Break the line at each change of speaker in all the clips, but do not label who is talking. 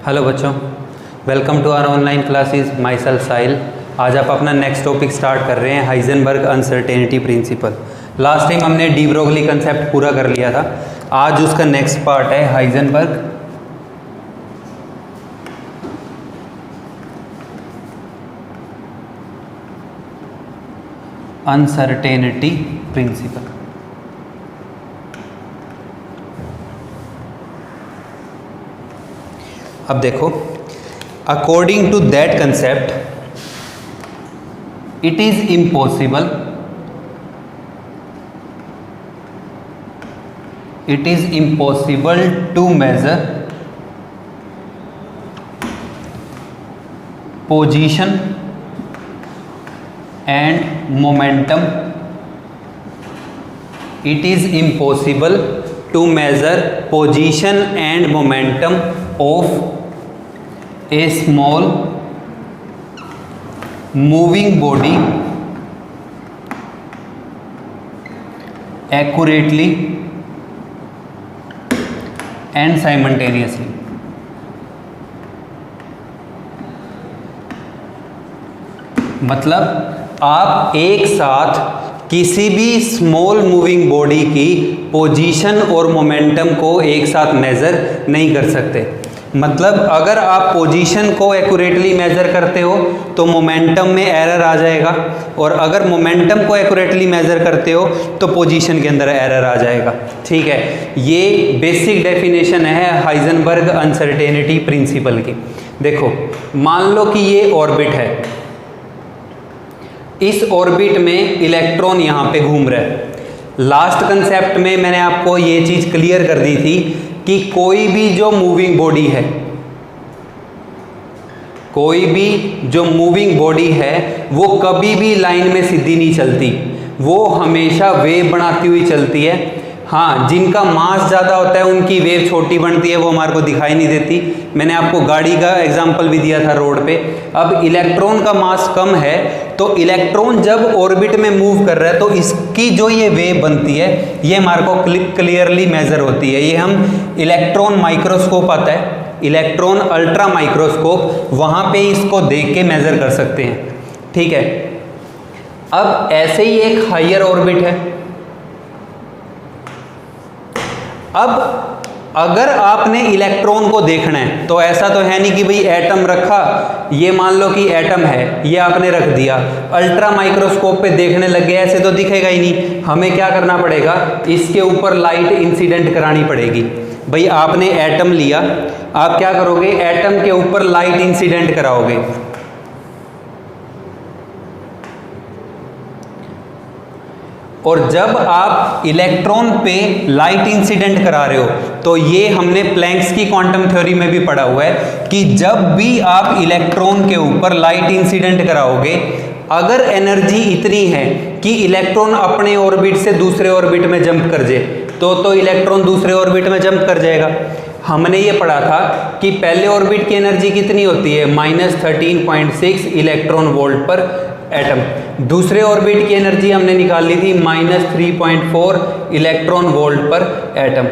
Hello बच्चों, welcome to our online classes. My self Sahil. आज आप अपना नेक्स्ट टॉपिक स्टार्ट कर रहे हैं, Heisenberg uncertainty principle. Last time हमने डी ब्रोगली कंसेप्ट पूरा कर लिया था। आज उसका नेक्स्ट पार्ट है हाइजेनबर्ग अनसर्टेनिटी प्रिंसिपल। अब देखो, according to that concept it is impossible to measure position and momentum. It is impossible to measure position and momentum of a small moving body accurately and simultaneously। मतलब आप एक साथ किसी भी small moving body की position और momentum को एक साथ मेज़र नहीं कर सकते। मतलब अगर आप पोजीशन को एक्यूरेटली मेज़र करते हो तो मोमेंटम में एरर आ जाएगा, और अगर मोमेंटम को एक्यूरेटली मेज़र करते हो तो पोजीशन के अंदर एरर आ जाएगा। ठीक है, ये बेसिक डेफिनेशन है हाइजेनबर्ग अनसर्टेनिटी प्रिंसिपल की। देखो, मान लो कि ये ऑर्बिट है, इस ऑर्बिट में इलेक्ट्रॉन यहाँ पे घूम रहा है। लास्ट कंसेप्ट में मैंने आपको ये चीज़ क्लियर कर दी थी कि कोई भी जो मूविंग बॉडी है, वो कभी भी लाइन में सीधी नहीं चलती, वो हमेशा वेव बनाती हुई चलती है। हाँ, जिनका मास ज़्यादा होता है उनकी वेव छोटी बनती है, वो हमारे को दिखाई नहीं देती। मैंने आपको गाड़ी का एग्जांपल भी दिया था रोड पे। अब इलेक्ट्रॉन का मास कम है, तो इलेक्ट्रॉन जब ऑर्बिट में मूव कर रहा है तो इसकी जो ये वेव बनती है ये हमारे को क्लियरली मेजर होती है। ये हम इलेक्ट्रॉन माइक्रोस्कोप आता है, इलेक्ट्रॉन अल्ट्रा माइक्रोस्कोप, वहाँ पे इसको देख के मेजर कर सकते हैं। ठीक है, अब ऐसे ही एक हायर ऑर्बिट है। अब अगर आपने इलेक्ट्रॉन को देखना है तो ऐसा तो है नहीं कि भाई एटम रखा, ये मान लो कि एटम है, ये आपने रख दिया, अल्ट्रा माइक्रोस्कोप पे देखने लग गए, ऐसे तो दिखेगा ही नहीं। हमें क्या करना पड़ेगा, इसके ऊपर लाइट इंसिडेंट करानी पड़ेगी। भाई आपने एटम लिया, आप क्या करोगे, एटम के ऊपर लाइट इंसिडेंट कराओगे। और जब आप इलेक्ट्रॉन पे लाइट इंसिडेंट करा रहे हो तो ये हमने प्लैंक्स की क्वांटम थ्योरी में भी पढ़ा हुआ है कि जब भी आप इलेक्ट्रॉन के ऊपर लाइट इंसिडेंट कराओगे, अगर एनर्जी इतनी है कि इलेक्ट्रॉन अपने ऑर्बिट से दूसरे ऑर्बिट में जंप कर जाए तो इलेक्ट्रॉन दूसरे ऑर्बिट में जंप कर जाएगा। हमने ये पढ़ा था कि पहले ऑर्बिट की एनर्जी कितनी होती है, -13.6 इलेक्ट्रॉन वोल्ट पर एटम। दूसरे ऑर्बिट की एनर्जी हमने निकाल ली थी -3.4 इलेक्ट्रॉन वोल्ट पर एटम।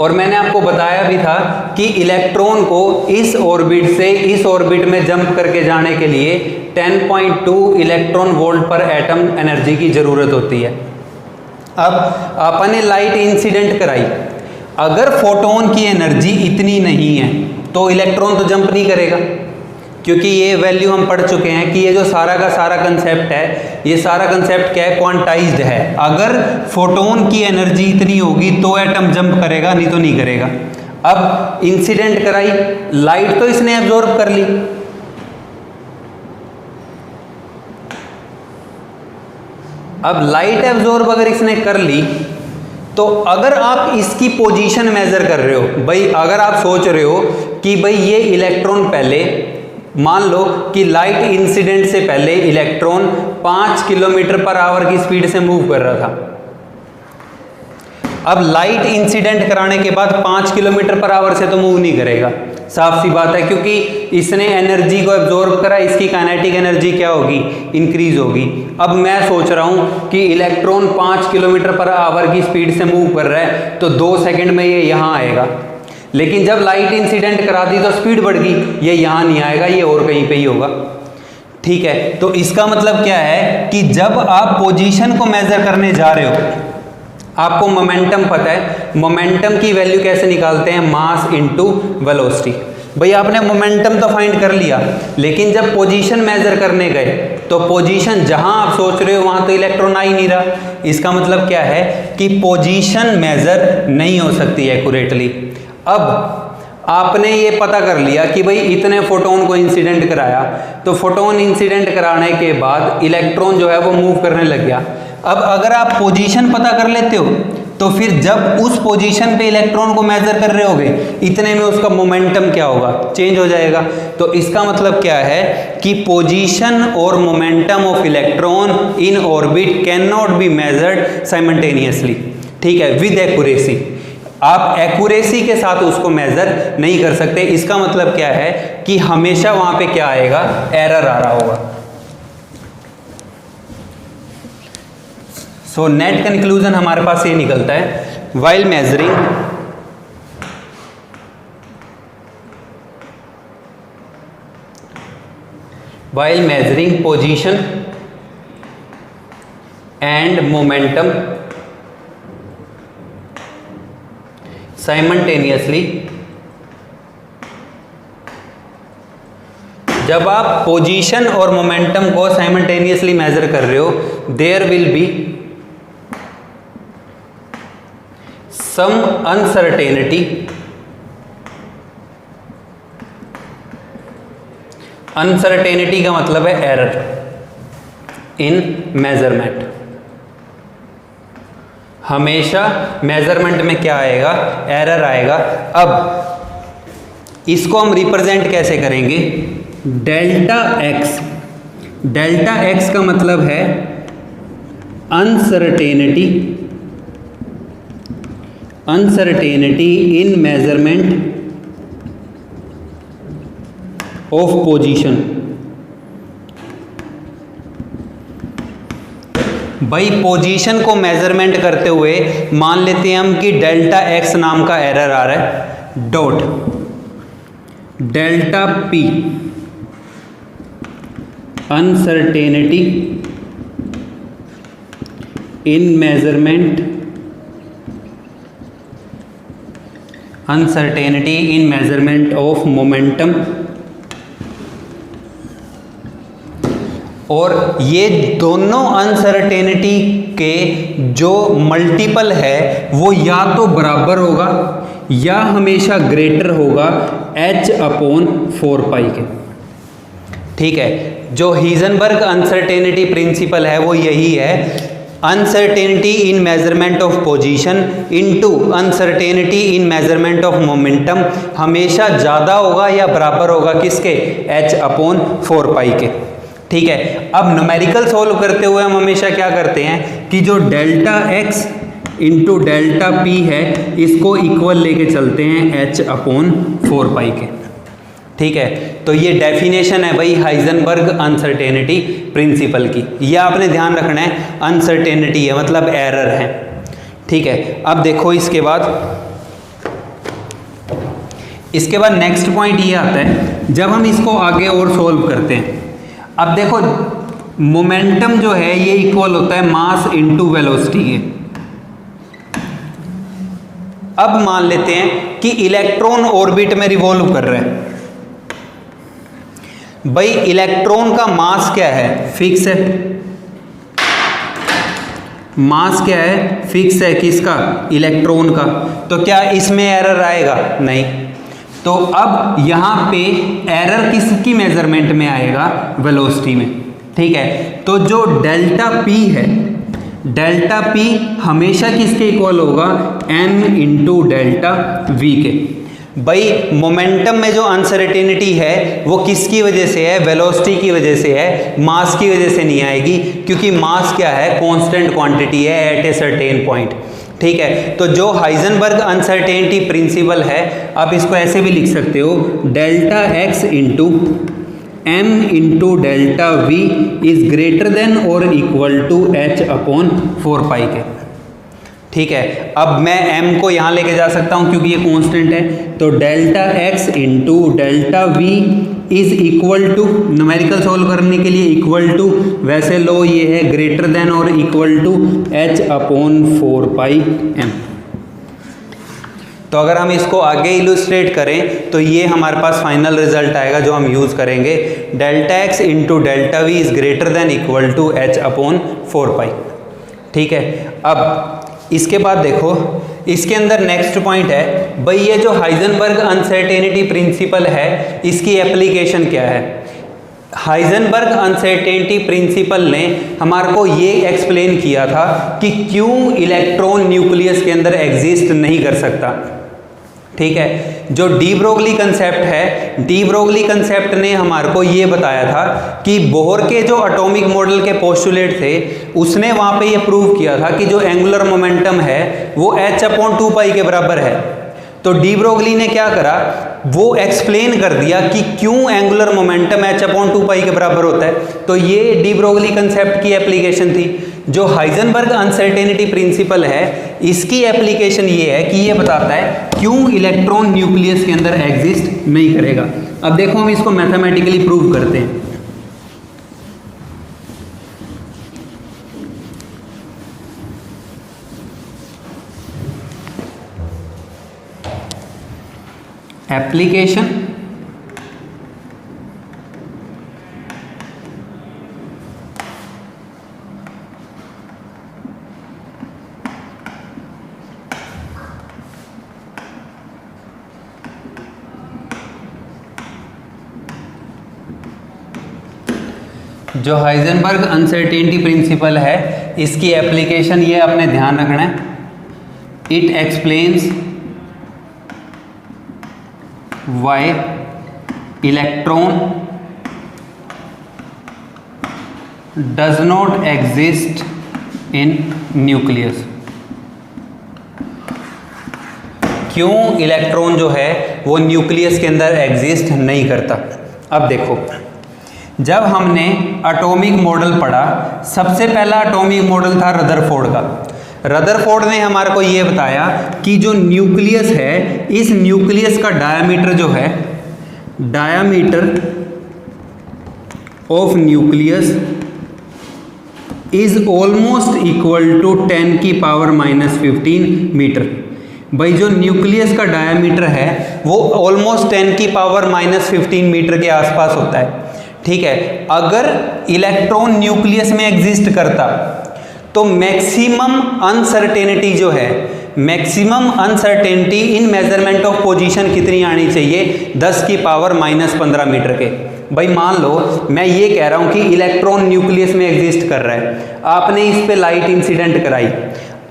और मैंने आपको बताया भी था कि इलेक्ट्रॉन को इस ऑर्बिट से इस ऑर्बिट में जंप करके जाने के लिए 10.2 इलेक्ट्रॉन वोल्ट पर एटम एनर्जी की ज़रूरत होती है। अब आपने लाइट इंसिडेंट कराई, अगर फोटोन की एनर्जी इतनी नहीं है तो इलेक्ट्रॉन तो जंप नहीं करेगा, क्योंकि ये वैल्यू हम पढ़ चुके हैं कि ये जो सारा का सारा कंसेप्ट है, ये सारा कंसेप्ट क्या है, क्वांटाइज्ड है। अगर फोटोन की एनर्जी इतनी होगी तो एटम जंप करेगा, नहीं तो नहीं करेगा। अब इंसिडेंट कराई, लाइट तो इसने एब्जॉर्ब कर ली, अब लाइट एब्जॉर्ब अगर इसने कर ली तो अगर आप इसकी पोजीशन मेजर कर रहे हो, भाई अगर आप सोच रहे हो कि भाई ये इलेक्ट्रॉन पहले, मान लो कि लाइट इंसिडेंट से पहले इलेक्ट्रॉन 5 किलोमीटर पर आवर की स्पीड से मूव कर रहा था। अब लाइट इंसिडेंट कराने के बाद 5 किलोमीटर पर आवर से तो मूव नहीं करेगा, साफ सी बात है, क्योंकि इसने एनर्जी को एब्जॉर्ब करा, इसकी काइनेटिक एनर्जी क्या होगी, इंक्रीज होगी। अब मैं सोच रहा हूं कि इलेक्ट्रॉन 5 किलोमीटर पर आवर की स्पीड से मूव कर रहा है तो 2 सेकंड में ये यहां आएगा, लेकिन जब लाइट इंसिडेंट करा दी तो स्पीड बढ़ गई, ये यहाँ नहीं आएगा, ये और कहीं पे ही होगा। ठीक है, तो इसका मतलब क्या है कि जब आप पोजीशन को मेजर करने जा रहे हो, आपको मोमेंटम पता है, मोमेंटम की वैल्यू कैसे निकालते हैं, मास इनटू वेलोसिटी। भाई आपने मोमेंटम तो फाइंड कर लिया, लेकिन जब पोजीशन मेजर करने गए तो पोजीशन जहां आप सोच रहे हो वहां तो इलेक्ट्रॉन आ ही नहीं रहा। इसका मतलब क्या है कि पोजीशन मेजर नहीं हो सकती एक्यूरेटली। अब आपने ये पता कर लिया कि भाई इतने फोटोन को इंसिडेंट कराया, तो फोटोन इंसिडेंट कराने के बाद इलेक्ट्रॉन जो है वो मूव करने लग गया। अब अगर आप पोजीशन पता कर लेते हो तो फिर जब उस पोजीशन पे इलेक्ट्रॉन को मेजर कर रहे होगे, इतने में उसका मोमेंटम क्या होगा, चेंज हो जाएगा। तो इसका मतलब क्या है कि पोजीशन और momentum of electron in orbit can not be measured simultaneously. ठीक है, विद एक्यूरेसी। आप एक्यूरेसी के साथ उसको मेजर नहीं कर सकते। इसका मतलब क्या है कि हमेशा वहां पे क्या आएगा, एरर आ रहा होगा। सो नेट कंक्लूजन हमारे पास ये निकलता है, while measuring position and momentum simultaneously, जब आप पोजीशन और मोमेंटम को साइमल्टेनियसली मेजर कर रहे हो, there will be some uncertainty, uncertainty का मतलब है एरर इन मेजरमेंट। हमेशा मेजरमेंट में क्या आएगा, एरर आएगा। अब इसको हम रिप्रेजेंट कैसे करेंगे, डेल्टा एक्स। डेल्टा एक्स का मतलब है uncertainty, uncertainty in measurement of position. भाई पोजीशन को मेजरमेंट करते हुए मान लेते हैं हम कि डेल्टा एक्स नाम का एरर आ रहा है, dot delta P uncertainty in measurement, uncertainty in measurement of momentum. और ये दोनों अनसर्टेनिटी के जो मल्टीपल है वो या तो बराबर होगा या हमेशा ग्रेटर होगा h/4 पाई के। ठीक है, जो हीजनबर्ग अनसर्टेनिटी प्रिंसिपल है वो यही है, uncertainty in measurement of position into uncertainty in measurement of momentum हमेशा ज़्यादा होगा या बराबर होगा किसके, h/4 पाई के। ठीक है, अब न्यूमेरिकल सॉल्व करते हुए हम हमेशा क्या करते हैं कि जो delta X into delta P है इसको इक्वल लेके चलते हैं h/4 पाई के। ठीक है, तो ये डेफिनेशन है भाई हाइजेनबर्ग अनसर्टेनिटी प्रिंसिपल की। ये आपने ध्यान रखना है, अनसर्टेनिटी है मतलब एरर है। ठीक है, अब देखो इसके बाद नेक्स्ट पॉइंट ये आता है, जब हम इसको आगे और सोल्व करते हैं। अब देखो मोमेंटम जो है ये इक्वल होता है मास इनटू वेलोसिटी के। अब मान लेते हैं कि इलेक्ट्रॉन ऑर्बिट में रिवॉल्व कर रहा है। भाई इलेक्ट्रॉन का मास क्या है, फिक्स है। मास क्या है, फिक्स है, किसका, इलेक्ट्रॉन का। तो क्या इसमें एरर आएगा, नहीं। तो अब यहां पे एरर किसकी मेजरमेंट में आएगा, वेलोसिटी में। ठीक है, तो जो डेल्टा पी है, डेल्टा पी हमेशा किसके इक्वल होगा, m इंटू डेल्टा वी के। भाई मोमेंटम में जो अनसर्टेनिटी है वो किसकी वजह से है, वेलोसिटी की वजह से है, मास की वजह से नहीं आएगी, क्योंकि मास क्या है, कांस्टेंट क्वांटिटी है एट ए सर्टेन पॉइंट। ठीक है, तो जो हाइजेनबर्ग अनसर्टेनिटी प्रिंसिपल है, आप इसको ऐसे भी लिख सकते हो, delta X into m into delta we is greater than और इक्वल टू h/4 पाई के। ठीक है, अब मैं m को यहाँ लेके जा सकता हूँ क्योंकि ये कांस्टेंट है, तो delta x into delta v is equal to, numerical solve करने के लिए इक्वल टू, वैसे लो ये है ग्रेटर देन और equal to h upon 4πm। तो अगर हम इसको आगे इलुस्ट्रेट करें तो ये हमारे पास फाइनल रिजल्ट आएगा जो हम यूज़ करेंगे, delta x into delta we is greater than equal to h upon 4π। ठीक है, अब इसके बाद देखो इसके अंदर नेक्स्ट पॉइंट है, भाई ये जो हाइजेनबर्ग अनसर्टेनिटी प्रिंसिपल है इसकी एप्लीकेशन क्या है। हाइजेनबर्ग अनसर्टेनिटी प्रिंसिपल ने हमारे को ये एक्सप्लेन किया था कि क्यों इलेक्ट्रॉन न्यूक्लियस के अंदर एग्जिस्ट नहीं कर सकता। ठीक है, जो डी ब्रोगली कंसेप्ट है, डी ब्रोगली कंसेप्ट ने हमारे को ये बताया था कि बोहर के जो एटॉमिक मॉडल के पोस्टुलेट थे उसने वहाँ पे ये प्रूव किया था कि जो एंगुलर मोमेंटम है वो h अपॉन 2π के बराबर है। तो डी ब्रोगली ने क्या करा, वो एक्सप्लेन कर दिया कि क्यों एंगुलर मोमेंटम h अपॉन 2π के बराबर होता है। तो ये डी ब्रोगली कंसेप्ट की एप्लीकेशन थी। जो हाइजेनबर्ग अनसर्टेनिटी प्रिंसिपल है इसकी एप्लीकेशन ये है कि ये बताता है क्यों इलेक्ट्रॉन न्यूक्लियस के अंदर एग्जिस्ट नहीं करेगा। अब देखो हम इसको मैथमेटिकली प्रूव करते हैं। एप्लीकेशन जो हाइजेनबर्ग अनसर्टेनिटी प्रिंसिपल है इसकी एप्लीकेशन ये आपने ध्यान रखना है, it explains Y electron does not exist in nucleus. क्यों इलेक्ट्रॉन जो है वो न्यूक्लियस के अंदर एग्जिस्ट नहीं करता। अब देखो, जब हमने एटॉमिक मॉडल पढ़ा, सबसे पहला एटॉमिक मॉडल था रदरफोर्ड का। रदरफोर्ड ने हमारे को ये बताया कि जो न्यूक्लियस है, इस न्यूक्लियस का डायामीटर जो है, diameter of nucleus is almost equal to 10⁻⁻15 metre. भाई जो न्यूक्लियस का डायामीटर है वो ऑलमोस्ट 10⁻⁻15 मीटर के आसपास होता है। ठीक है, अगर इलेक्ट्रॉन न्यूक्लियस में एग्जिस्ट करता तो मैक्सिमम अनसर्टेनिटी जो है, maximum uncertainty in measurement of position कितनी आनी चाहिए, 10⁻⁻15 मीटर के। भाई मान लो मैं ये कह रहा हूँ कि इलेक्ट्रॉन न्यूक्लियस में एग्जिस्ट कर रहा है, आपने इस पे लाइट इंसिडेंट कराई,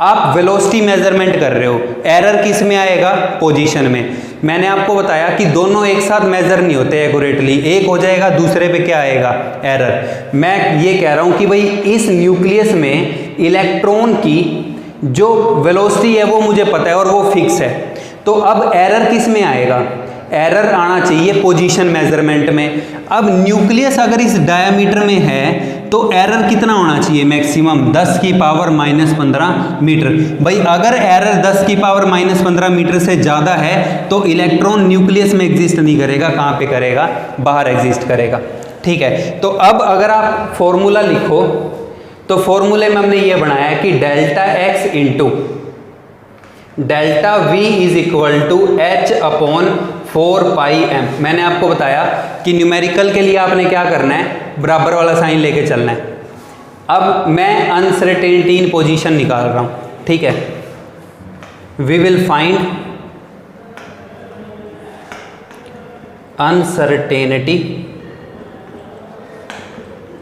आप वेलोसिटी मेजरमेंट कर रहे हो, एरर किस में आएगा, पोजीशन में। मैंने आपको बताया कि दोनों एक साथ मेजर नहीं होते एक्यूरेटली, एक हो जाएगा दूसरे पे क्या आएगा, एरर। मैं ये कह रहा हूँ कि भाई इस न्यूक्लियस में इलेक्ट्रॉन की जो वेलोसिटी है वो मुझे पता है और वो फिक्स है, तो अब एरर किस में आएगा, एरर आना चाहिए पोजीशन मेजरमेंट में। अब न्यूक्लियस अगर इस डायामीटर में है तो एरर कितना होना चाहिए, मैक्सिमम 10⁻⁻15 मीटर। भाई अगर एरर 10⁻⁻15 मीटर से ज़्यादा है तो इलेक्ट्रॉन न्यूक्लियस में एग्जिस्ट नहीं करेगा, कहाँ पे करेगा, बाहर एग्जिस्ट करेगा। ठीक है, तो अब अगर आप फॉर्मूला लिखो तो फॉर्मूले में हमने ये बनाया है कि delta x into delta v is equal to h upon 4πm। मैंने आपको बताया कि न्यूमेरिकल के लिए आपने क्या करना है, बराबर वाला साइन लेके चलना है। अब मैं अनसर्टेनिटी इन पोजीशन निकाल रहा हूं। ठीक है, we will find uncertainty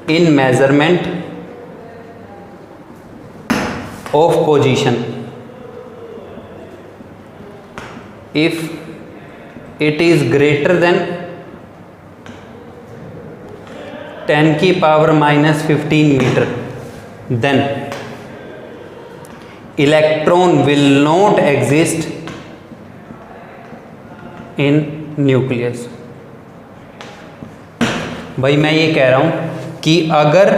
in measurement of position if it is greater than 10⁻⁻15 meter, then electron will not exist in nucleus। भाई मैं ये कह रहा हूं कि अगर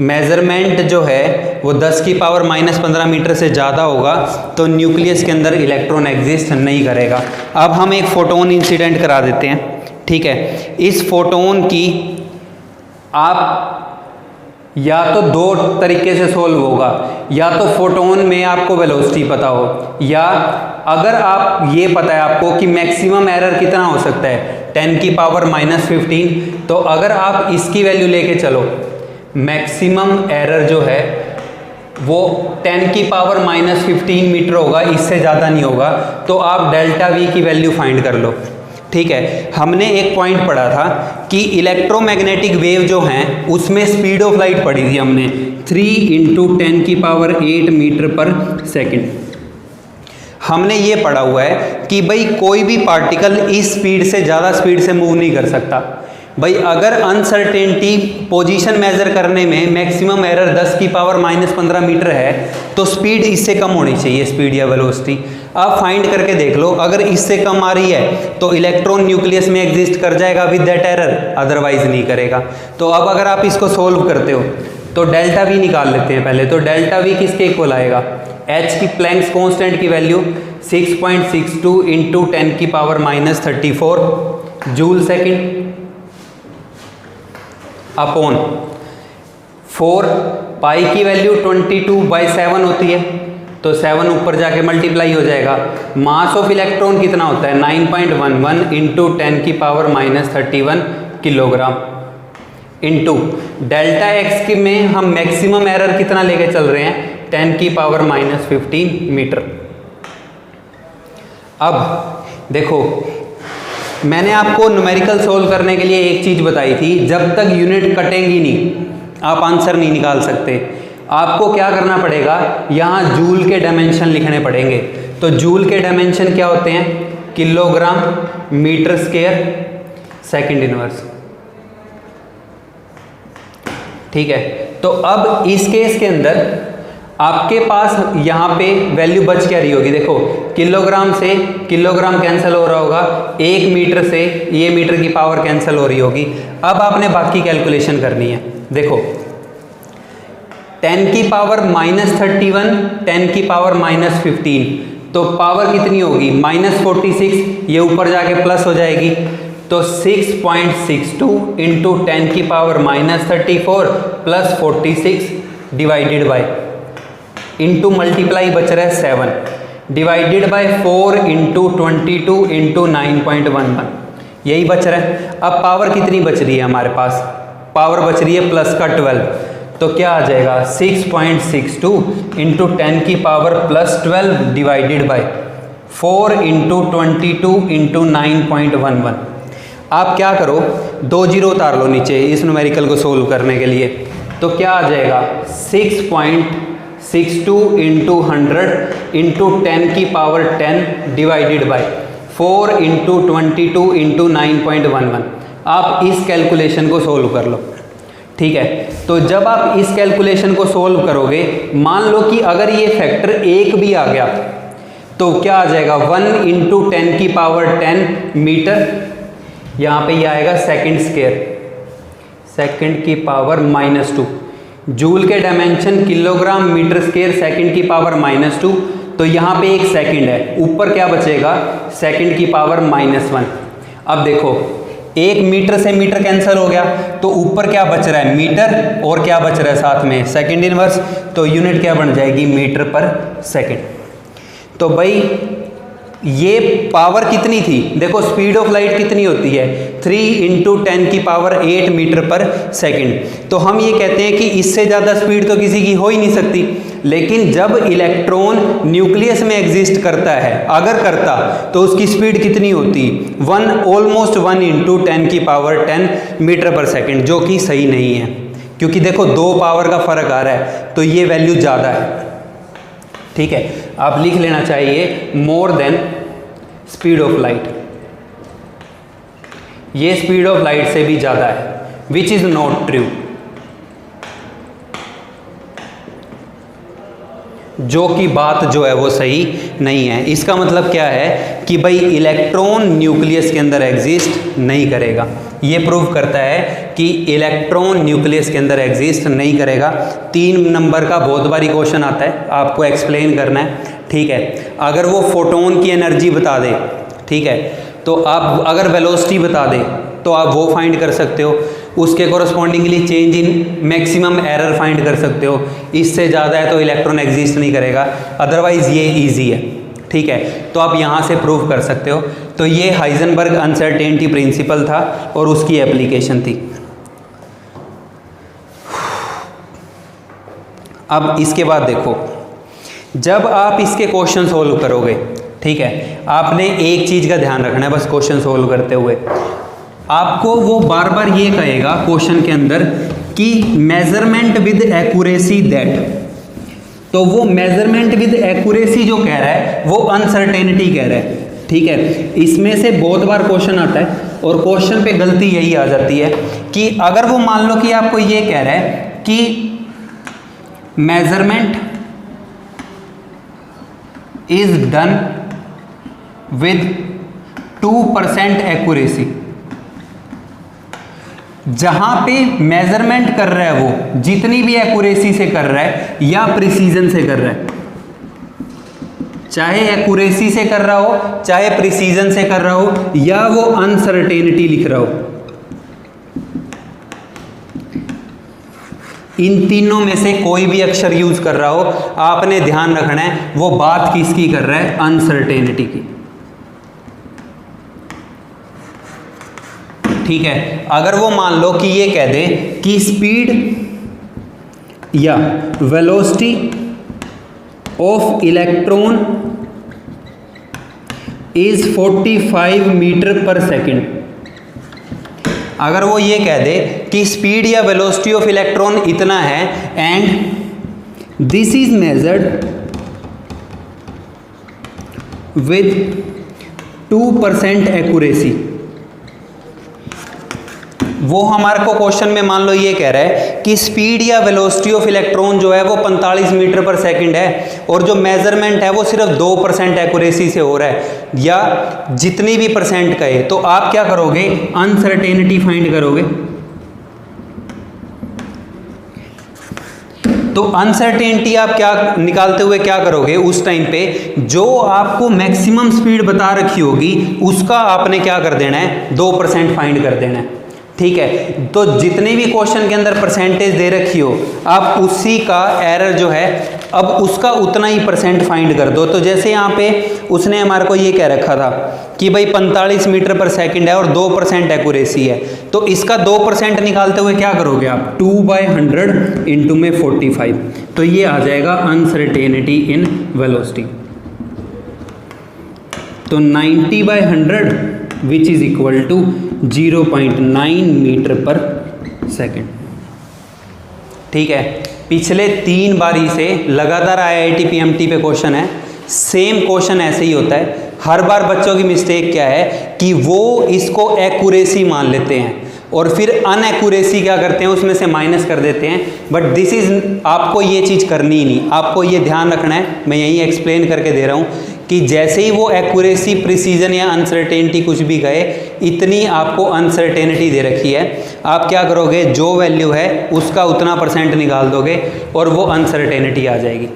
मेजरमेंट जो है वो 10 की पावर -15 मीटर से ज़्यादा होगा तो न्यूक्लियस के अंदर इलेक्ट्रॉन एग्जिस्ट नहीं करेगा। अब हम एक फोटोन इंसिडेंट करा देते हैं, ठीक है। इस फोटोन की आप या तो दो तरीके से सोल्व होगा, या तो फोटोन में आपको वेलोसिटी पता हो, या अगर आप ये पता है आपको कि मैक्सिमम एरर कितना हो सकता है 10 की पावर -15, तो अगर आप इसकी वैल्यू लेके चलो, मैक्सिमम एरर जो है वो 10 की पावर -15 मीटर होगा, इससे ज़्यादा नहीं होगा। तो आप डेल्टा वी की वैल्यू फाइंड कर लो, ठीक है। हमने एक पॉइंट पढ़ा था कि इलेक्ट्रोमैग्नेटिक वेव जो हैं उसमें स्पीड ऑफ लाइट पढ़ी थी हमने 3 × 10 की पावर 8 मीटर पर सेकंड। हमने ये पढ़ा हुआ है कि भाई कोई भी पार्टिकल इस स्पीड से ज़्यादा स्पीड से मूव नहीं कर सकता। भाई अगर अनसर्टेनिटी पोजीशन मेजर करने में मैक्सिमम एरर 10 की पावर -15 मीटर है तो स्पीड इससे कम होनी चाहिए, स्पीड या वेलोसिटी। आप फाइंड करके देख लो, अगर इससे कम आ रही है तो इलेक्ट्रॉन न्यूक्लियस में एग्जिस्ट कर जाएगा विद दैट एरर, अदरवाइज नहीं करेगा। तो अब अगर आप इसको सोल्व करते हो तो डेल्टा वी निकाल लेते हैं पहले। तो डेल्टा वी किसके इक्वल आएगा, एच की प्लैंक्स कांस्टेंट की वैल्यू 6.62 × 10 की power -34 joule second upon 4 pi की वैल्यू 22/7 होती है, तो 7 ऊपर जाके मल्टीप्लाई हो जाएगा। मास ऑफ इलेक्ट्रॉन कितना होता है 9.11 × 10 की power -31 kilogram into delta x की में हम मैक्सिमम एरर कितना लेके चल रहे हैं 10 की पावर -15 मीटर। अब देखो मैंने आपको न्यूमेरिकल सोल्व करने के लिए एक चीज़ बताई थी, जब तक यूनिट कटेंगी नहीं आप आंसर नहीं निकाल सकते। आपको क्या करना पड़ेगा, यहाँ जूल के डायमेंशन लिखने पड़ेंगे। तो जूल के डायमेंशन क्या होते हैं, kilogram metre square second inverse, ठीक है। तो अब इस केस के अंदर आपके पास यहाँ पे वैल्यू बच क्या रही होगी, देखो किलोग्राम से किलोग्राम कैंसिल हो रहा होगा, 1 मीटर से ये मीटर की पावर कैंसिल हो रही होगी। अब आपने बाकी कैलकुलेशन करनी है। देखो 10 की पावर -31 10 की पावर -15, तो पावर कितनी होगी -46, ये ऊपर जाके प्लस हो जाएगी, तो 6.62 × 10 की power -34 + 46 divided by into multiply बच रहा है 7 डिवाइडेड बाय 4 × 22 × 9.11, यही बच रहा है। अब पावर कितनी बच रही है हमारे पास, पावर बच रही है प्लस का 12, तो क्या आ जाएगा 6.62 × 10 की पावर +12 डिवाइडेड बाय 4 × 22 × 9.11। आप क्या करो 2 जीरो उतार लो नीचे इस न्यूमेरिकल को सोल्व करने के लिए, तो क्या आ जाएगा 6.62 × 100 × 10 की पावर 10 डिवाइडेड बाय 4 × 22 × 9.11। आप इस कैलकुलेशन को सोल्व कर लो, ठीक है। तो जब आप इस कैलकुलेशन को सोल्व करोगे, मान लो कि अगर ये फैक्टर 1 भी आ गया तो क्या आ जाएगा 1 × 10 की पावर 10 मीटर, यहाँ पे ये आएगा सेकंड स्क्वायर, सेकंड की पावर -2। जूल के dimension kilogram metre square second की पावर -2, तो यहाँ पे एक सेकंड है, ऊपर क्या बचेगा सेकंड की पावर -1। अब देखो 1 मीटर से मीटर कैंसिल हो गया, तो ऊपर क्या बच रहा है मीटर, और क्या बच रहा है साथ में सेकंड इनवर्स, तो यूनिट क्या बन जाएगी मीटर पर सेकंड। तो भाई ये पावर कितनी थी, देखो स्पीड ऑफ लाइट कितनी होती है 3 × 10 की पावर 8 मीटर पर सेकंड। तो हम ये कहते हैं कि इससे ज़्यादा स्पीड तो किसी की हो ही नहीं सकती। लेकिन जब इलेक्ट्रॉन न्यूक्लियस में एग्जिस्ट करता है, अगर करता तो उसकी स्पीड कितनी होती ऑलमोस्ट 1 × 10 की पावर 10 मीटर पर सेकंड, जो कि सही नहीं है, क्योंकि देखो 2 पावर का फर्क आ रहा है, तो ये वैल्यू ज़्यादा है, ठीक है। आप लिख लेना चाहिए more than speed of light, ये स्पीड ऑफ लाइट से भी ज़्यादा है, विच इज़ नॉट ट्रू। जो कि बात जो है वो सही नहीं है। इसका मतलब क्या है कि भाई इलेक्ट्रॉन न्यूक्लियस के अंदर एग्जिस्ट नहीं करेगा। ये प्रूव करता है कि इलेक्ट्रॉन न्यूक्लियस के अंदर एग्जिस्ट नहीं करेगा। 3 नंबर का बहुत बारी क्वेश्चन आता है, आपको एक्सप्लेन करना है, ठीक है। अगर वो फोटोन की एनर्जी बता दे, ठीक है, तो आप अगर वेलोसिटी बता दे तो आप वो फाइंड कर सकते हो, उसके correspondingly change in maximum error find कर सकते हो। इससे ज़्यादा है तो इलेक्ट्रॉन एग्जिस्ट नहीं करेगा, अदरवाइज ये इजी है, ठीक है। तो आप यहाँ से प्रूव कर सकते हो। तो ये हाइजेनबर्ग अनसर्टेनिटी प्रिंसिपल था और उसकी एप्लीकेशन थी। अब इसके बाद देखो, जब आप इसके क्वेश्चन सोल्व करोगे, ठीक है, आपने एक चीज़ का ध्यान रखना है बस क्वेश्चन सोल्व करते हुए। आपको वो बार बार ये कहेगा क्वेश्चन के अंदर कि मेजरमेंट विद एक्यूरेसी दैट, तो वो मेजरमेंट विद एक्यूरेसी जो कह रहा है वो अनसर्टेनिटी कह रहा है, ठीक है। इसमें से बहुत बार क्वेश्चन आता है और क्वेश्चन पे गलती यही आ जाती है कि अगर वो मान लो कि आपको ये कह रहा है कि measurement is done with 2% accuracy, जहां पे मेजरमेंट कर रहा है वो जितनी भी एक्यूरेसी से कर रहा है या प्रिसीजन से कर रहा है, चाहे एक्यूरेसी से कर रहा हो चाहे प्रिसीजन से कर रहा हो या वो अनसर्टेनिटी लिख रहा हो, इन तीनों में से कोई भी अक्षर यूज कर रहा हो, आपने ध्यान रखना है वो बात किसकी कर रहा है, अनसर्टेनिटी की, ठीक है। अगर वो मान लो कि ये कह दे कि स्पीड या velocity of electron is 45 metre per second, अगर वो ये कह दे कि स्पीड या वेलोसिटी ऑफ इलेक्ट्रॉन इतना है and this is measured with 2% accuracy, वो हमारे को क्वेश्चन में मान लो ये कह रहा है कि स्पीड या वेलोसिटी ऑफ इलेक्ट्रॉन जो है वो 45 मीटर पर सेकंड है और जो मेजरमेंट है वो सिर्फ 2% एक्यूरेसी से हो रहा है या जितनी भी परसेंट कहे, तो आप क्या करोगे, अनसर्टेनिटी फाइंड करोगे। तो अनसर्टेनिटी आप क्या निकालते हुए क्या करोगे, उस टाइम पे जो आपको मैक्सिमम स्पीड बता रखी होगी उसका आपने क्या कर देना है, 2% फाइंड कर देना है, ठीक है। तो जितने भी क्वेश्चन के अंदर परसेंटेज दे रखी हो आप उसी का एरर जो है अब उसका उतना ही परसेंट फाइंड कर दो। तो जैसे यहाँ पे उसने हमारे को ये कह रखा था कि भाई 45 मीटर पर सेकंड है और 2% एक्यूरेसी है, तो इसका 2% निकालते हुए क्या करोगे आप, 2/100 इंटू में 45, तो ये आ जाएगा अनसर्टेनिटी इन वेलोसिटी। तो 90/100 which is equal to 0.9 metre per second, ठीक है। पिछले 3 बारी से लगातार IIT PMT पे क्वेश्चन है, सेम क्वेश्चन ऐसे ही होता है। हर बार बच्चों की मिस्टेक क्या है कि वो इसको एक्यूरेसी मान लेते हैं और फिर अनएक्यूरेसी क्या करते हैं, उसमें से माइनस कर देते हैं। बट दिस इज, आपको ये चीज़ करनी ही नहीं, आपको ये ध्यान रखना है, मैं यही एक्सप्लेन करके दे रहा हूँ कि जैसे ही वो एक्यूरेसी, प्रिसीजन या अनसर्टेनिटी कुछ भी कहे, इतनी आपको अनसर्टेनिटी दे रखी है, आप क्या करोगे, जो वैल्यू है उसका उतना परसेंट निकाल दोगे और वो अनसर्टेनिटी आ जाएगी,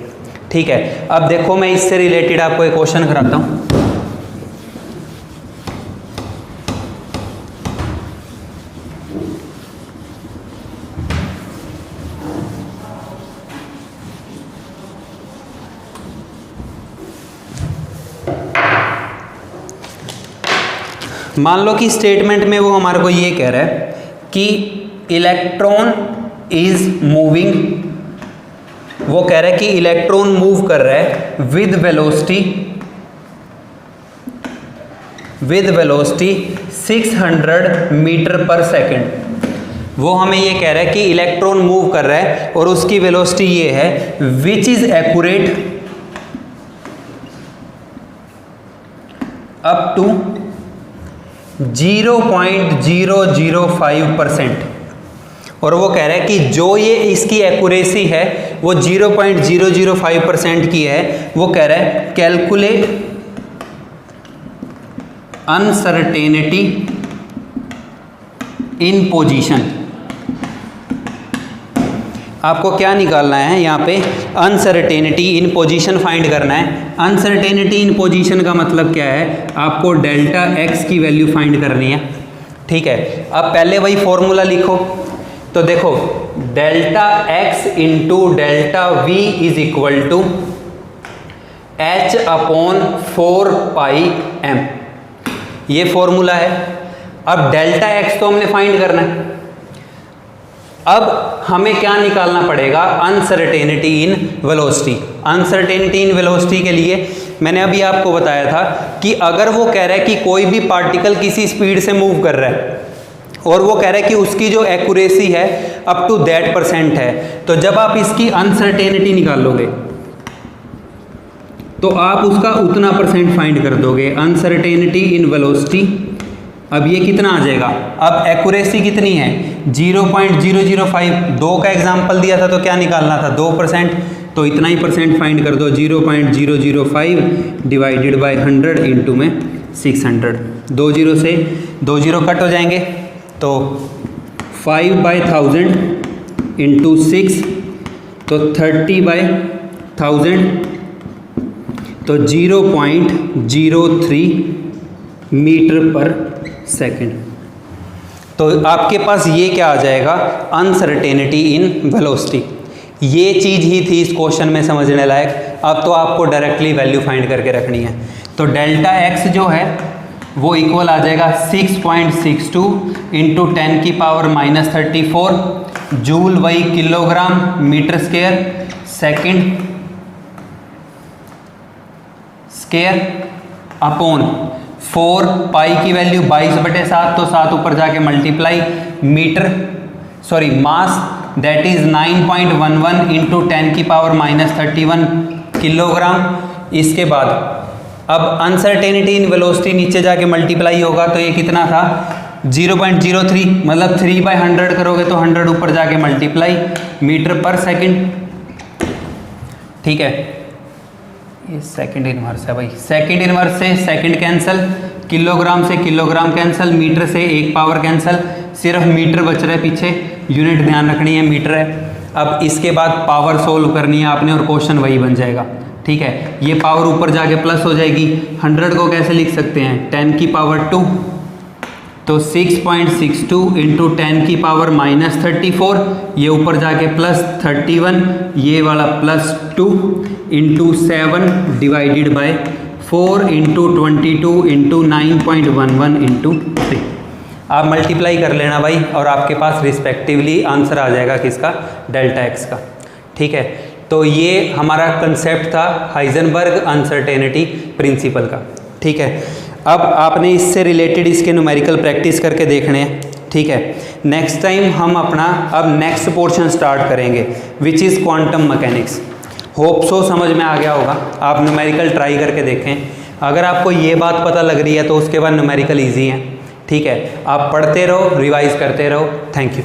ठीक है। अब देखो मैं इससे रिलेटेड आपको एक क्वेश्चन कराता हूँ। मान लो कि स्टेटमेंट में वो हमारे को ये कह रहा है कि इलेक्ट्रॉन इज मूविंग, वो कह रहा है कि इलेक्ट्रॉन मूव कर रहा है with velocity 600 metre per second. वो हमें ये कह रहा है कि इलेक्ट्रॉन मूव कर रहा है और उसकी वेलोसिटी ये है which is accurate up to 0.005%। और वो कह रहा है कि जो ये इसकी एक्यूरेसी है वो 0.005% की है। वो कह रहा है कैलकुलेट अनसर्टेनिटी इन पोजीशन। आपको क्या निकालना है यहाँ पे, अनसर्टेनिटी इन पोजीशन फाइंड करना है। अनसर्टेनिटी इन पोजीशन का मतलब क्या है, आपको डेल्टा एक्स की वैल्यू फाइंड करनी है। ठीक है, अब पहले वही फॉर्मूला लिखो। तो देखो delta X into delta we is equal to h/4πm, ये फॉर्मूला है। अब डेल्टा एक्स तो हमने फाइंड करना है। अब हमें क्या निकालना पड़ेगा, uncertainty in velocity. Uncertainty in velocity के लिए मैंने अभी आपको बताया था कि अगर वो कह रहा है कि कोई भी पार्टिकल किसी स्पीड से मूव कर रहा है और वो कह रहा है कि उसकी जो एक्यूरेसी है अप टू दैट % है, तो जब आप इसकी अनसर्टेनिटी निकालोगे तो आप उसका उतना % फाइंड कर दोगे। अनसर्टेनिटी इन वेलोसिटी, अब ये कितना आ जाएगा, अब एक्यूरेसी कितनी है 0.005, 2 का एग्जाम्पल दिया था तो क्या निकालना था 2%, तो इतना ही % फाइंड कर दो। 0.005 डिवाइडेड बाय 100 इंटू में 600, 2 0 से 2 0 कट हो जाएंगे, तो 5/1000 इंटू 6 तो 30/1000, तो 0.03 मीटर पर सेकेंड। तो आपके पास ये क्या आ जाएगा, अनसर्टेनिटी इन वेलोसिटी। ये चीज़ ही थी इस क्वेश्चन में समझने लायक। अब तो आपको डायरेक्टली वैल्यू फाइंड करके रखनी है। तो डेल्टा एक्स जो है वो इक्वल आ जाएगा 6.62 इंटू 10⁻⁻34 जूल वही kilogram metre second square upon 4 pi की वैल्यू 22/7, तो 7 ऊपर जाके multiply mass that is 9.11 into 10⁻31 kilogram. इसके बाद अब अनसर्टेनिटी इन वेलोसिटी नीचे जाके मल्टीप्लाई होगा, तो ये कितना था 0.03, मतलब 3/100 करोगे तो 100 ऊपर जाके मल्टीप्लाई मीटर पर सेकेंड। ठीक है, ये सेकंड इनवर्स है भाई, सेकंड इनवर्स से सेकंड कैंसिल, किलोग्राम से किलोग्राम कैंसिल, मीटर से 1 पावर कैंसिल, सिर्फ मीटर बच रहा है पीछे, यूनिट ध्यान रखनी है मीटर है। अब इसके बाद पावर सोल्व करनी है आपने और क्वेश्चन वही बन जाएगा। ठीक है, ये पावर ऊपर जाके प्लस हो जाएगी। 100 को कैसे लिख सकते हैं 10⁻², तो 6.62 इंटू 10⁻34, ये ऊपर जाके प्लस 31, ये वाला +2 into 7 divided by 4 into 22 into 9.11 into 3। आप मल्टीप्लाई कर लेना भाई और आपके पास रिस्पेक्टिवली आंसर आ जाएगा किसका, डेल्टा एक्स का। ठीक है, तो ये हमारा कंसेप्ट था हाइजेनबर्ग अनसर्टेनिटी प्रिंसिपल का। ठीक है, अब आपने इससे रिलेटेड इसके न्यूमेरिकल प्रैक्टिस करके देखने हैं। ठीक है, नेक्स्ट टाइम हम अपना अब नेक्स्ट पोर्शन स्टार्ट करेंगे which is quantum mechanics. Hope so समझ में आ गया होगा। आप न्यूमेरिकल ट्राई करके देखें। अगर आपको ये बात पता लग रही है तो उसके बाद न्यूमेरिकल ईजी है। ठीक है, आप पढ़ते रहो, रिवाइज करते रहो। Thank you.